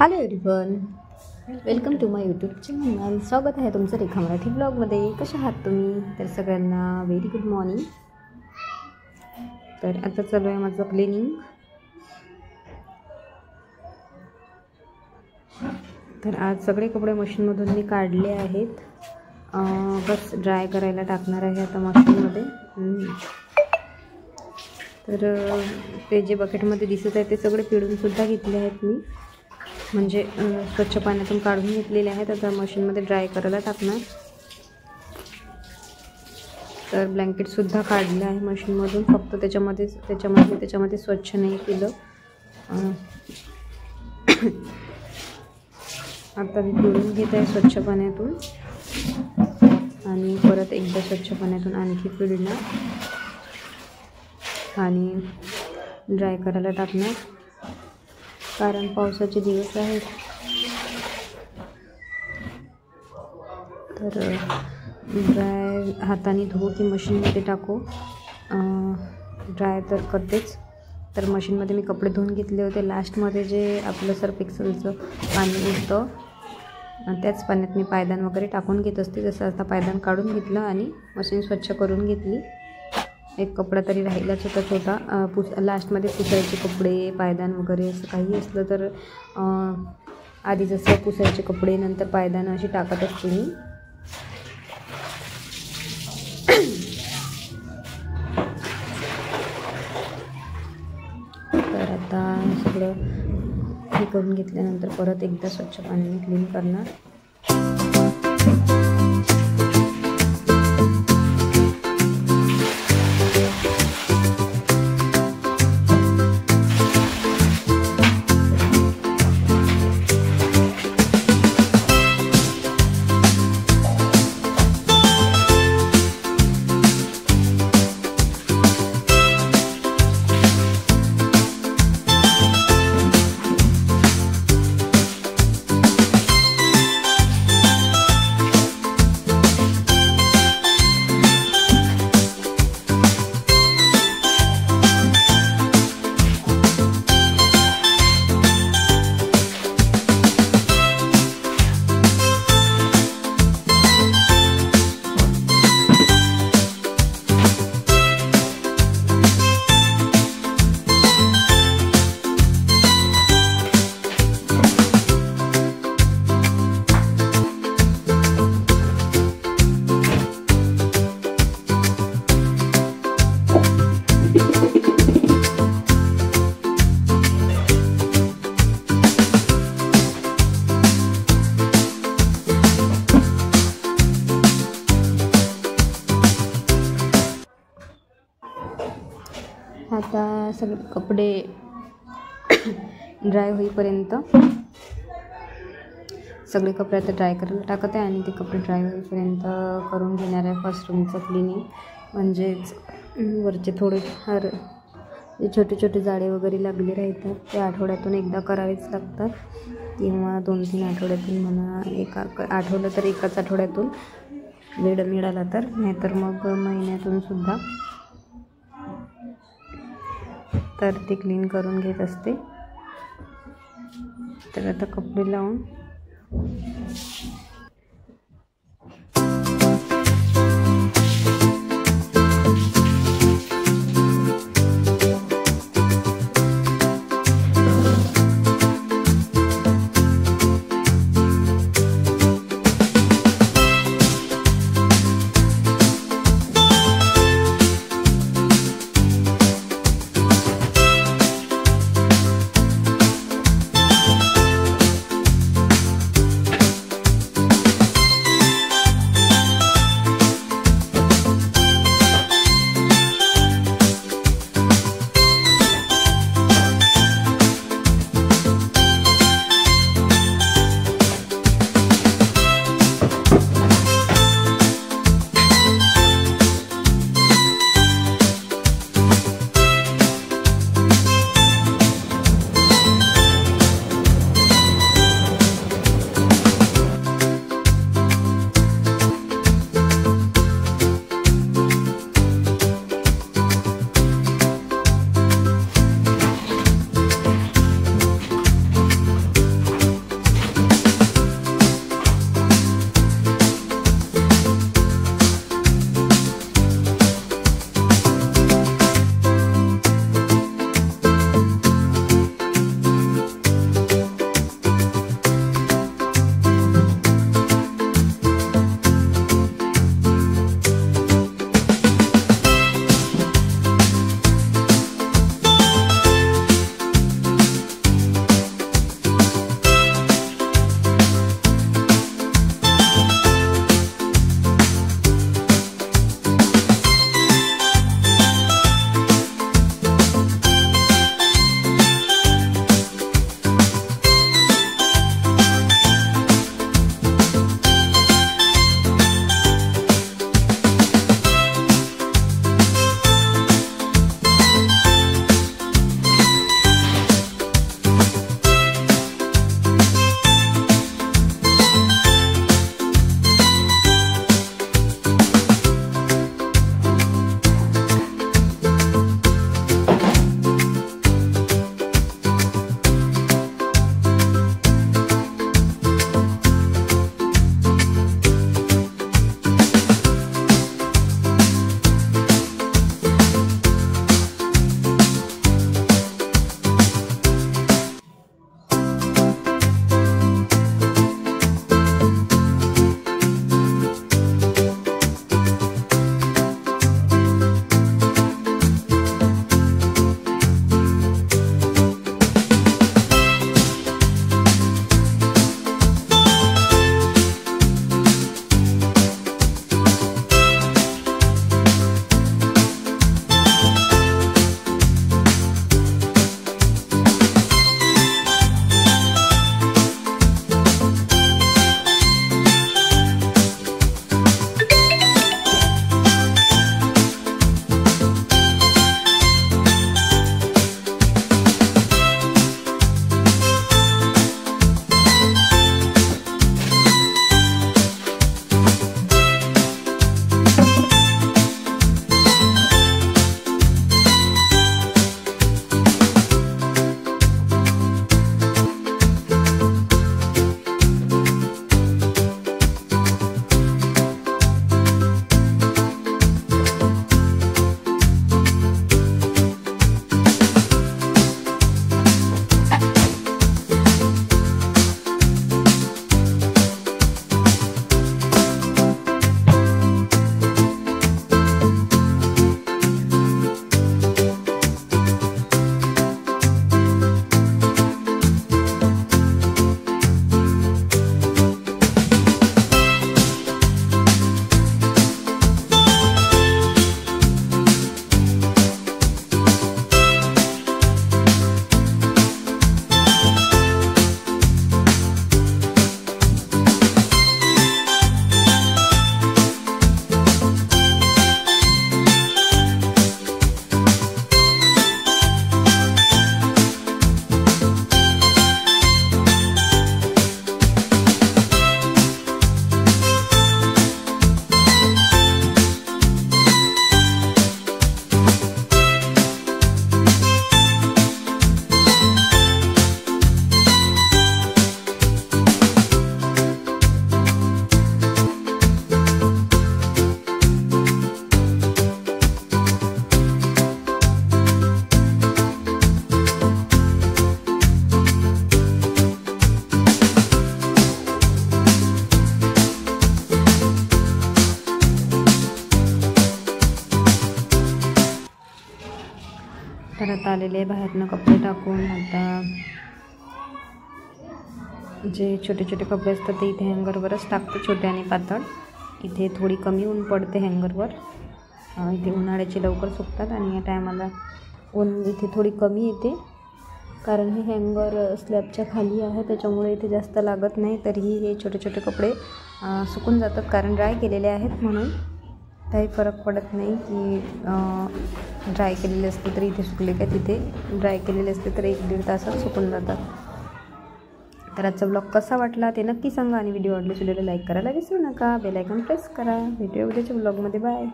Hello everyone, welcome to my YouTube channel. स्वागत आहे तुमचं रेखा मराठी ब्लॉगमध्ये. कशा आहात तुम्ही? तर सगळ्यांना व्हेरी गुड मॉर्निंग. तर आता चालू आहे माझं क्लिनिंग. तर आज सगळे कपडे मशीनमधून मी काढले आहेत. बस ड्राय करायला टाकणार आहे आता मशीनमध्ये. तर ते जे बकेटमध्ये दिसत आहे ते सगळे पिळूनसुद्धा घेतले आहेत मी, म्हणजे स्वच्छ पाण्यातून काढून घेतलेले आहेत. आता मशीनमध्ये ड्राय करायला टाकणार. तर ब्लँकेटसुद्धा काढलं आहे मशीनमधून, फक्त त्याच्यामध्ये स्वच्छ नाही केलं. आता मी पिळून घेत आहे स्वच्छ पाण्यातून आणि परत एकदा स्वच्छ पाण्यातून आणखी पिळणार आणि ड्राय करायला टाकणार, कारण पावसाचे दिवस आहेत. तर ड्राय हाताने धुवू की मशीनमध्ये टाकू, ड्राय तर करतेच. तर मशीनमध्ये मी कपडे धुवून घेतले होते. लास्टमध्ये जे आपलं सर्फ एक्सेलचं पाणी उरतं त्याच पाण्यात मी पायदान वगैरे टाकून घेत असते. जसं आता पायदान काढून घेतलं आणि मशीन स्वच्छ करून घेतली. एक कपडा तरी राहिलाच होता छोटा. लास्टमध्ये पुसायचे कपडे, पायदान वगैरे असं काही असलं तर आधी जसं पुसायचे कपडे नंतर पायदान अशी टाकत असते मी. तर आता सगळं हे करून घेतल्यानंतर परत एकदा स्वच्छ पाण्याने क्लीन करणार. आता सगळे कपडे ड्राय होईपर्यंत सगळे कपडे आता ड्राय करायला टाकत आहे आणि ते कपडे ड्राय होईपर्यंत करून घेणार आहे फर्स्ट रूमचं क्लिनिंग. म्हणजेच वरचे थोडे फार जे छोटे छोटे जाळे वगैरे लागले राहतात ते आठवड्यातून एकदा करावेच लागतात, किंवा 2-3 आठवड्यातून म्हणा. आठवलं तर एकाच आठवड्यातून वेळ मिळाला तर, नाहीतर मग महिन्यातून सुद्धा. तर ते क्लीन करून घेत असते. तर आता कपडे लावून आलेले आहे बाहेरनं कपडे टाकून. आता जे छोटे छोटे कपडे असतात ते इथे हँगरवरच टाकते, छोटे आणि पातळ. इथे थोडी कमी ऊन पडते हँगरवर. इथे उन्हाळ्याचे लवकर सुकतात आणि या टायमाला ऊन इथे थोडी कमी येते, कारण हे हँगर स्लॅबच्या खाली आहे त्याच्यामुळे इथे जास्त लागत नाही. तरीही हे छोटे छोटे कपडे सुकून जातात, कारण ड्राय केलेले आहेत म्हणून काही फरक पडत नाही की ड्राय केलेले असते तरी इथे सुकले का, तिथे ड्राय केलेले असते तर 1-1.5 तासात सुकून जातात. तर आजचा ब्लॉग कसा वाटला ते नक्की सांगा आणि व्हिडिओ आवडल्यास व्हिडिओला लाईक करायला विसरू नका. बेल आयकॉन प्रेस करा. भेटूया उद्याच्या ब्लॉगमध्ये. बाय.